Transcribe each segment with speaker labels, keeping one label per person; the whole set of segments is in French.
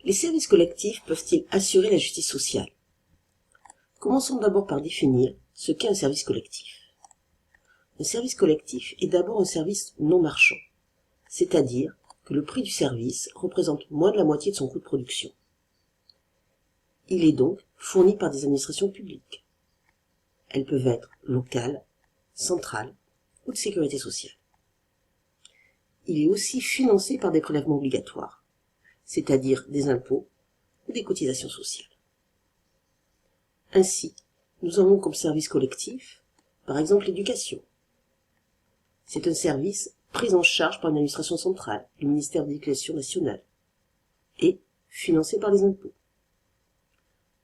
Speaker 1: Les services collectifs peuvent-ils assurer la justice sociale? Commençons d'abord par définir ce qu'est un service collectif. Un service collectif est d'abord un service non marchand, c'est-à-dire que le prix du service représente moins de la moitié de son coût de production. Il est donc fourni par des administrations publiques. Elles peuvent être locales, centrales ou de sécurité sociale. Il est aussi financé par des prélèvements obligatoires, c'est-à-dire des impôts ou des cotisations sociales. Ainsi, nous avons comme service collectif, par exemple, l'éducation. C'est un service pris en charge par une administration centrale, le ministère de l'Éducation nationale, et financé par les impôts.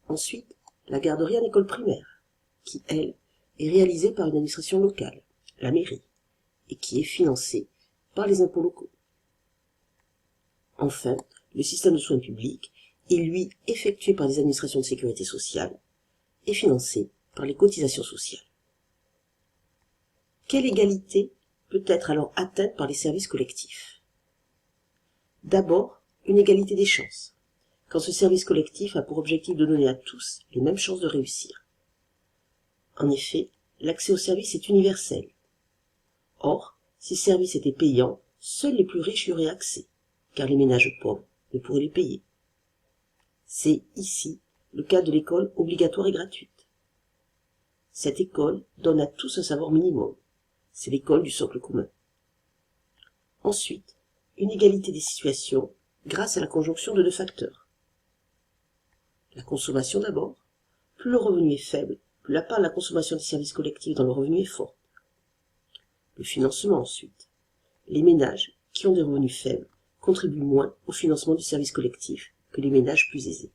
Speaker 1: Ensuite, la garderie en école primaire, qui, elle, est réalisée par une administration locale, la mairie, et qui est financée par les impôts locaux. Enfin, le système de soins publics est, lui, effectué par les administrations de sécurité sociale et financé par les cotisations sociales. Quelle égalité peut être alors atteinte par les services collectifs? D'abord, une égalité des chances, quand ce service collectif a pour objectif de donner à tous les mêmes chances de réussir. En effet, l'accès aux services est universel. Or, si ces services étaient payants, seuls les plus riches y auraient accès, car les ménages pauvres ne pourraient les payer. C'est ici le cas de l'école obligatoire et gratuite. Cette école donne à tous un savoir minimum. C'est l'école du socle commun. Ensuite, une égalité des situations grâce à la conjonction de deux facteurs. La consommation d'abord. Plus le revenu est faible, plus la part de la consommation des services collectifs dans le revenu est forte. Le financement ensuite. Les ménages qui ont des revenus faibles contribuent moins au financement du service collectif que les ménages plus aisés.